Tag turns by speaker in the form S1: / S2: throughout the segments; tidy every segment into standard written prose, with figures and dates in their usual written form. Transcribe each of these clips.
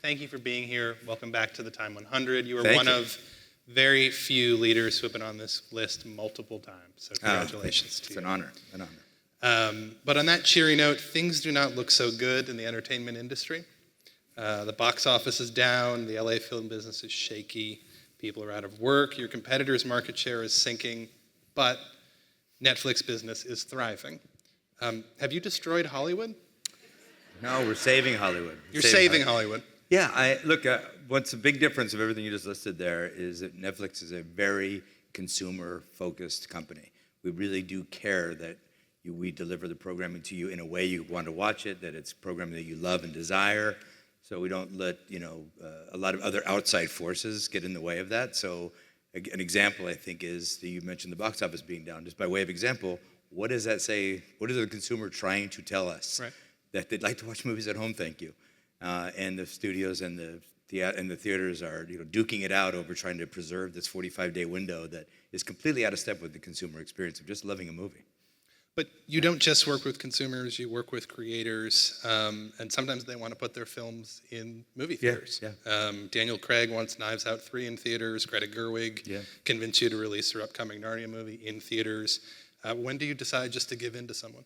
S1: thank you for being here. Welcome back to the Time 100. You were
S2: Thank
S1: one
S2: you.
S1: of very few leaders who have been on this list multiple times. So congratulations to you.
S2: It's an honor,
S1: But on that cheery note, things do not look so good in the entertainment industry. The box office is down. The LA film business is shaky. People are out of work. Your competitors' market share is sinking. But Netflix business is thriving. Have you destroyed Hollywood?
S2: No, we're saving Hollywood.
S1: You're saving Hollywood.
S2: Yeah, look, what's a big difference of everything you just listed there is that Netflix is a very consumer-focused company. We really do care that we deliver the programming to you in a way you want to watch it, that it's programming that you love and desire. So we don't let, a lot of other outside forces get in the way of that. So an example, I think, is that you mentioned the box office being down. Just by way of example, what does that say? What is the consumer trying to tell us?
S1: Right.
S2: That they'd like to watch movies at home, thank you. And the studios and the theaters are duking it out over trying to preserve this 45-day window that is completely out of step with the consumer experience of just loving a movie.
S1: But you don't just work with consumers, you work with creators, and sometimes they want to put their films in movie theaters.
S2: Yeah.
S1: Daniel Craig wants Knives Out 3 in theaters. Greta Gerwig convinced you to release her upcoming Narnia movie in theaters. When do you decide just to give in to someone?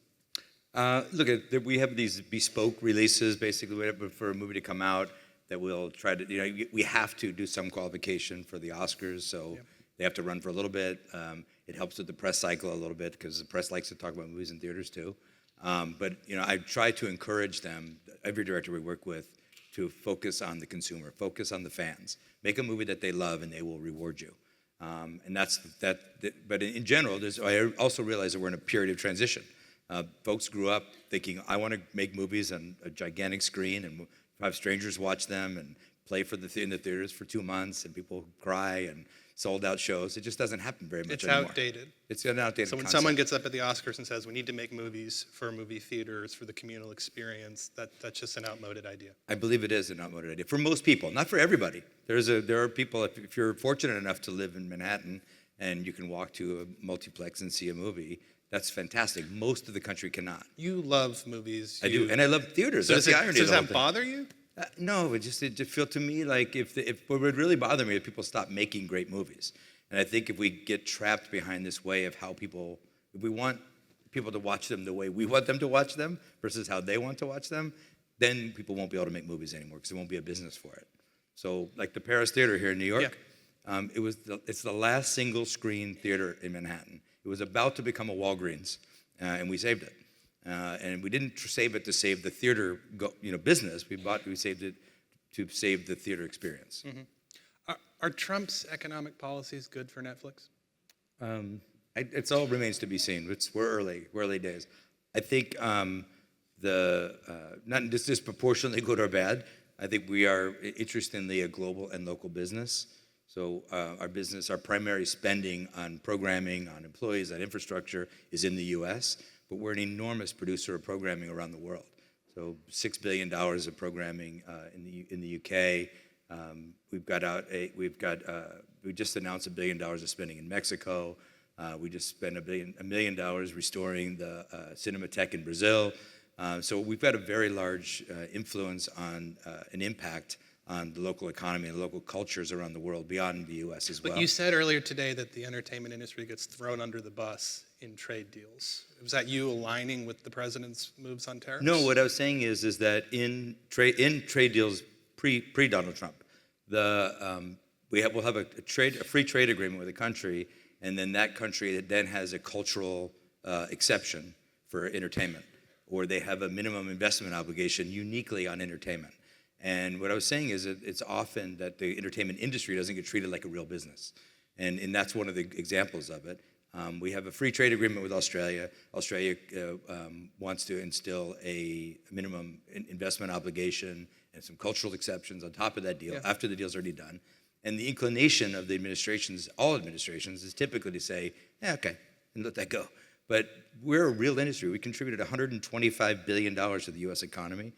S2: Look, we have these bespoke releases, basically, for a movie to come out that we'll try to, we have to do some qualification for the Oscars, so they have to run for a little bit. It helps with the press cycle a little bit because the press likes to talk about movies in theaters too. But I try to encourage them, every director we work with, to focus on the consumer, focus on the fans. Make a movie that they love and they will reward you. And that's that. But in general, I also realize that we're in a period of transition. Folks grew up thinking, I want to make movies on a gigantic screen and have strangers watch them and play in the theaters for 2 months and people cry and sold out shows. It just doesn't happen very much anymore.
S1: It's outdated.
S2: It's an outdated
S1: So when
S2: concept.
S1: someone gets up at the Oscars and says, we need to make movies for movie theaters, for the communal experience, that's just an outmoded idea.
S2: I believe it is an outmoded idea. For most people, not for everybody. There are people, if you're fortunate enough to live in Manhattan and you can walk to a multiplex and see a movie, that's fantastic. Most of the country cannot.
S1: You love movies.
S2: I do, and I love theaters.
S1: So
S2: that's the irony.
S1: Does that bother you?
S2: No, it just feels to me like if what would really bother me if people stop making great movies. And I think if we get trapped behind this way of how if we want people to watch them the way we want them to watch them versus how they want to watch them, then people won't be able to make movies anymore because there won't be a business for it. So like the Paris Theater here in New York, it's the last single screen theater in Manhattan. It was about to become a Walgreens, and we saved it. And we didn't save it to save the theater business. We saved it to save the theater experience.
S1: Mm-hmm. Are Trump's economic policies good for Netflix?
S2: It all remains to be seen. We're early days. I think not just disproportionately good or bad. I think we are, interestingly, a global and local business. So our primary spending on programming, on employees, on infrastructure is in the U.S., but we're an enormous producer of programming around the world. So $6 billion of programming in the U.K. We just announced $1 billion of spending in Mexico. We just spent $1 million restoring the Cinematheque in Brazil. So we've got a very large influence on an impact on the local economy and local cultures around the world beyond the U.S. as well.
S1: But you said earlier today that the entertainment industry gets thrown under the bus in trade deals. Was that you aligning with the president's moves on tariffs?
S2: No, what I was saying is that in trade deals pre-Donald Trump, we'll have a free trade agreement with a country, and then that country then has a cultural exception for entertainment, or they have a minimum investment obligation uniquely on entertainment. And what I was saying is that it's often that the entertainment industry doesn't get treated like a real business. And that's one of the examples of it. We have a free trade agreement with Australia. Australia wants to instill a minimum investment obligation and some cultural exceptions on top of that deal after the deal's already done. And the inclination of the administrations, all administrations, is typically to say, okay, and let that go. But we're a real industry. We contributed $125 billion to the U.S. economy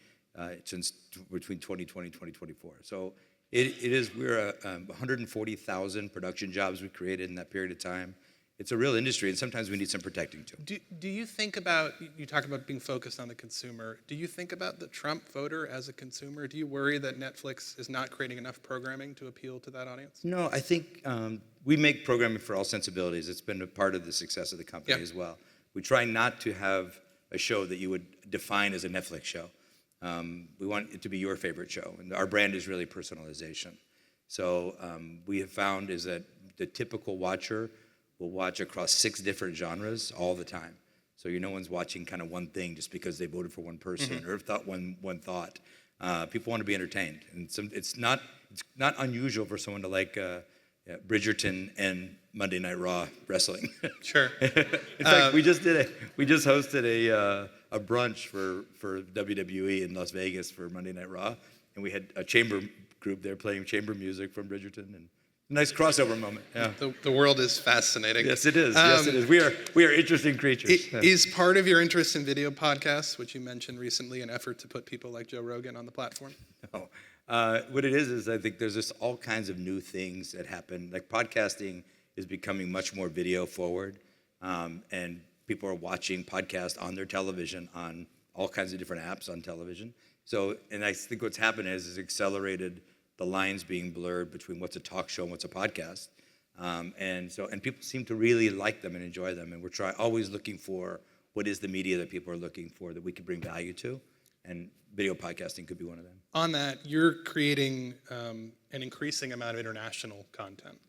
S2: since between 2020 and 2024. So we're 140,000 production jobs we created in that period of time. it's a real industry, and sometimes we need some protecting too.
S1: Do you think about, you talk about being focused on the consumer, do you think about the Trump voter as a consumer? Do you worry that Netflix is not creating enough programming to appeal to that audience?
S2: No, I think we make programming for all sensibilities. It's been a part of the success of the company
S1: Yeah.
S2: as well. We try not to have a show that you would define as a Netflix show. We want it to be your favorite show, and our brand is really personalization. So we have found is that the typical watcher will watch across 6 different genres all the time. So no one's watching kind of one thing just because they voted for one person or thought one thought. People want to be entertained, and it's not unusual for someone to like Bridgerton and Monday Night Raw wrestling.
S1: Sure.
S2: In fact, we just hosted a brunch for WWE in Las Vegas for Monday Night Raw, and we had a chamber group there playing chamber music from Bridgerton, and nice crossover moment. Yeah.
S1: The world is fascinating.
S2: Yes, it is. Yes, it is. We are interesting creatures.
S1: Is part of your interest in video podcasts, which you mentioned recently, an effort to put people like Joe Rogan on the platform?
S2: No. What it is I think there's just all kinds of new things that happen. Like podcasting is becoming much more video forward, and people are watching podcasts on their television, on all kinds of different apps on television. So, and I think what's happened is accelerated the lines being blurred between what's a talk show and what's a podcast. And people seem to really like them and enjoy them. And we're always looking for what is the media that people are looking for that we can bring value to. And video podcasting could be one of them.
S1: On that, you're creating an increasing amount of international content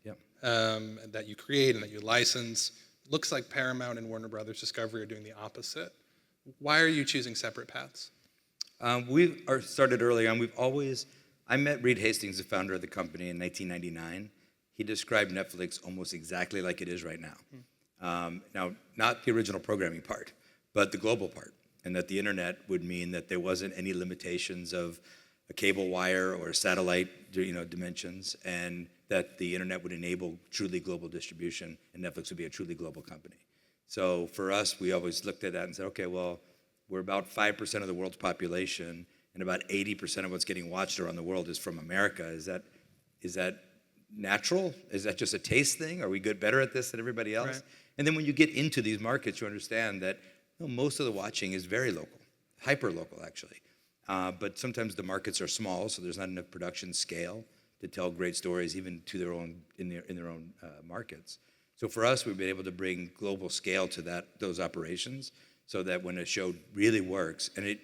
S1: that you create and that you license. Looks like Paramount and Warner Brothers Discovery are doing the opposite. Why are you choosing separate paths?
S2: We started early on. I met Reed Hastings, the founder of the company, in 1999. He described Netflix almost exactly like it is right now. Now, not the original programming part, but the global part, and that the internet would mean that there wasn't any limitations of a cable wire or satellite, dimensions, and that the internet would enable truly global distribution, and Netflix would be a truly global company. So for us, we always looked at that and said, okay, well, we're about 5% of the world's population, and about 80% of what's getting watched around the world is from America. Is that natural? Is that just a taste thing? Are we better at this than everybody else? Right. And then when you get into these markets, you understand that most of the watching is very local, hyper local actually. But sometimes the markets are small, so there's not enough production scale to tell great stories, even to in their own markets. So for us, we've been able to bring global scale to those operations, so that when a show really works, and it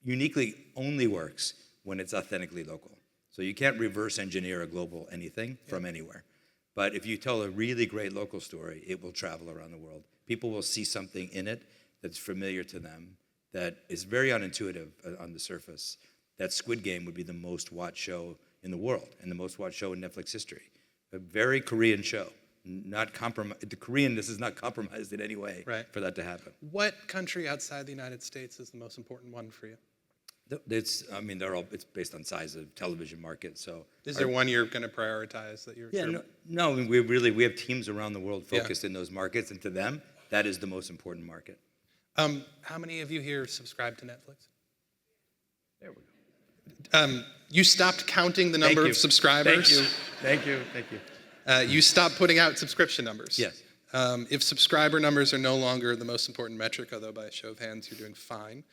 S2: uniquely only works when it's authentically local. So you can't reverse engineer a global anything from anywhere. But if you tell a really great local story, it will travel around the world. People will see something in it that's familiar to them, that is very unintuitive on the surface. That Squid Game would be the most watched show in the world and the most watched show in Netflix history. A very Korean show. This is not compromised in any way for that to happen.
S1: What country outside the United States is the most important one for you?
S2: It's based on size of television market. So
S1: is there one you're going to prioritize that you're?
S2: Yeah, no. We have teams around the world focused in those markets, and to them, that is the most important market.
S1: How many of you here subscribe to Netflix?
S2: There we go.
S1: You stopped counting the number of subscribers.
S2: Thank you.
S1: You stopped putting out subscription numbers.
S2: Yes.
S1: If subscriber numbers are no longer the most important metric, although by a show of hands you're doing fine,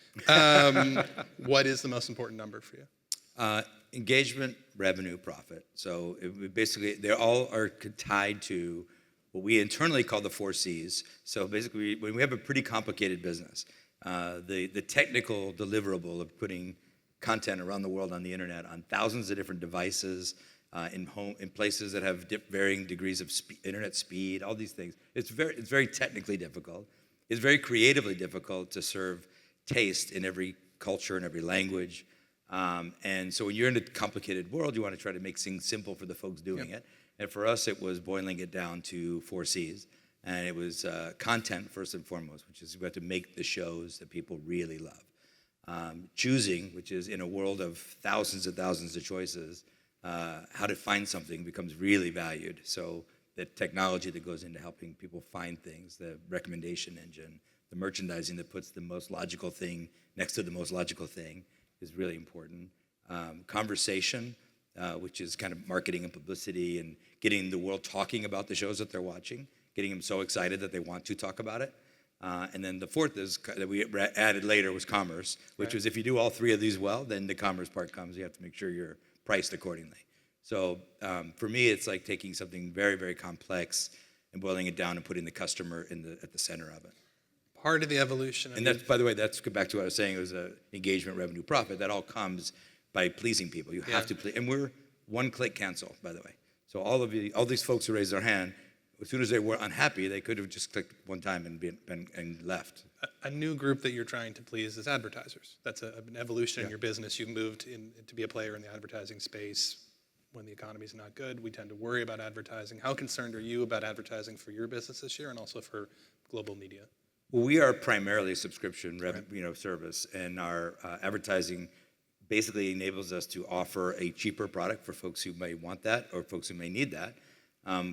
S1: what is the most important number for you?
S2: Engagement, revenue, profit. So basically, they all are tied to what we internally call the 4 Cs. So basically, when we have a pretty complicated business, the technical deliverable of putting content around the world on the internet on thousands of different devices, in places that have varying degrees of internet speed, all these things. It's very technically difficult. It's very creatively difficult to serve taste in every culture and every language. And so when you're in a complicated world, you want to try to make things simple for the folks doing it. And for us, it was boiling it down to 4 Cs. And it was content, first and foremost, which is we have to make the shows that people really love. Choosing, which is in a world of thousands and thousands of choices, how to find something becomes really valued. So the technology that goes into helping people find things, the recommendation engine, the merchandising that puts the most logical thing next to the most logical thing is really important. Conversation, which is kind of marketing and publicity and getting the world talking about the shows that they're watching, getting them so excited that they want to talk about it. And then the fourth is that we added later was commerce, which was if you do all three of these well, then the commerce part comes. You have to make sure you're priced accordingly. So for me, it's like taking something very, very complex and boiling it down and putting the customer at the center of it.
S1: Part of the evolution.
S2: And that's, by the way, that's go back to what I was saying. It was engagement, revenue, profit. That all comes by pleasing people. You have to please, and we're one-click cancel, by the way. So all these folks who raised their hand, as soon as they were unhappy, they could have just clicked one time and left.
S1: A new group that you're trying to please is advertisers. That's an evolution in your business. You've moved to be a player in the advertising space. When the economy's not good, we tend to worry about advertising. How concerned are you about advertising for your business this year and also for global media?
S2: Well, we are primarily a subscription service, and our advertising basically enables us to offer a cheaper product for folks who may want that or folks who may need that.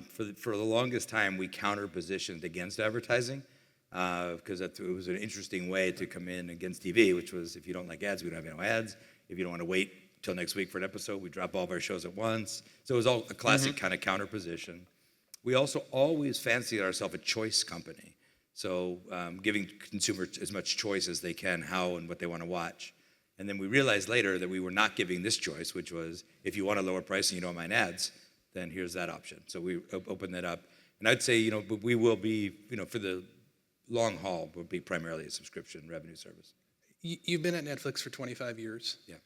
S2: For the longest time, we counter-positioned against advertising because it was an interesting way to come in against TV, which was if you don't like ads, we don't have no ads. If you don't want to wait till next week for an episode, we drop all of our shows at once. So it was all a classic kind of counter-position. We also always fancied ourselves a choice company. So giving consumers as much choice as they can, how and what they want to watch. And then we realized later that we were not giving this choice, which was if you want a lower price and you don't mind ads, then here's that option. So we opened that up. And I'd say, but we will be, for the long haul, we'll be primarily a subscription revenue service.
S1: You've been at Netflix for 25 years.
S2: Yeah.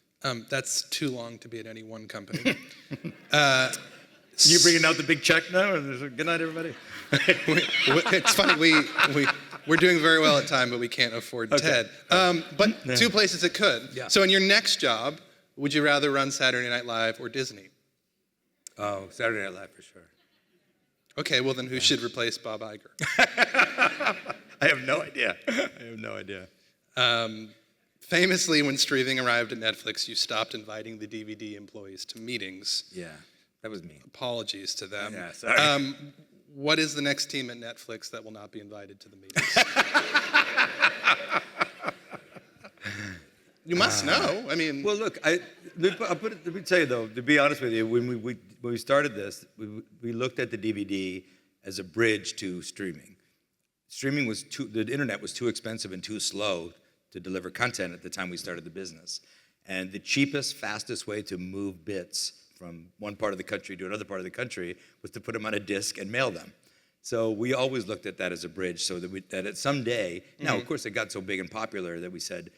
S1: That's too long to be at any one company.
S2: You bringing out the big check now? Good night, everybody.
S1: It's funny, we're doing very well at Time, but we can't afford Ted. But two places it could.
S2: Yeah.
S1: So in your next job, would you rather run Saturday Night Live or Disney?
S2: Oh, Saturday Night Live for sure.
S1: Okay, well then who should replace Bob Iger?
S2: I have no idea.
S1: Famously, when streaming arrived at Netflix, you stopped inviting the DVD employees to meetings.
S2: Yeah, that was me.
S1: Apologies to them.
S2: Yeah, sorry.
S1: What is the next team at Netflix that will not be invited to the meetings? You must know. I mean,
S2: well, look, let me tell you though. To be honest with you, when we started this, we looked at the DVD as a bridge to streaming. The internet was too expensive and too slow to deliver content at the time we started the business. And the cheapest, fastest way to move bits from one part of the country to another part of the country was to put them on a disc and mail them. So we always looked at that as a bridge so that at some day, now of course it got so big and popular that we said,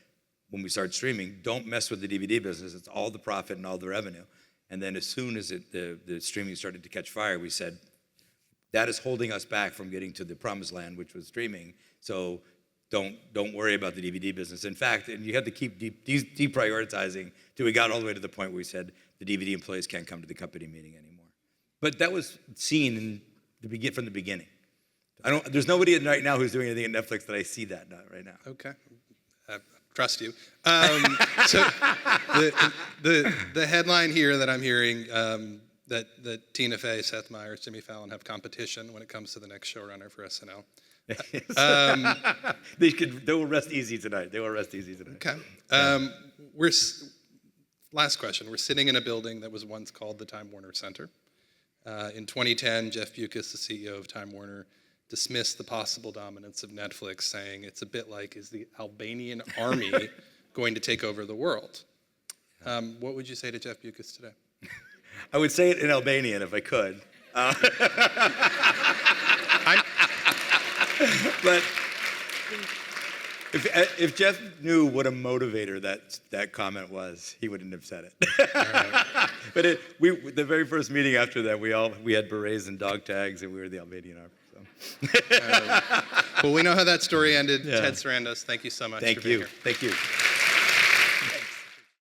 S2: when we started streaming, don't mess with the DVD business, it's all the profit and all the revenue. And then as soon as the streaming started to catch fire, we said, that is holding us back from getting to the promised land, which was streaming. So don't worry about the DVD business. In fact, and you had to keep deprioritizing till we got all the way to the point where we said the DVD employees can't come to the company meeting anymore. But that was seen from the beginning. There's nobody right now who's doing anything at Netflix that I see that right now.
S1: Okay. Trust you. So the headline here that I'm hearing that Tina Fey, Seth Meyers, Jimmy Fallon have competition when it comes to the next showrunner for SNL.
S2: They will rest easy tonight.
S1: Okay. Last question. We're sitting in a building that was once called the Time Warner Center. In 2010, Jeff Bewkes, the CEO of Time Warner, dismissed the possible dominance of Netflix, saying it's a bit like, is the Albanian army going to take over the world? What would you say to Jeff Bewkes today?
S2: I would say it in Albanian if I could. But if Jeff knew what a motivator that comment was, he wouldn't have said it. Right. But the very first meeting after that, we had berets and dog tags, and we were the Albanian army. So.
S1: Well, we know how that story ended. Yeah. Ted Sarandos, thank you so much.
S2: Thank you.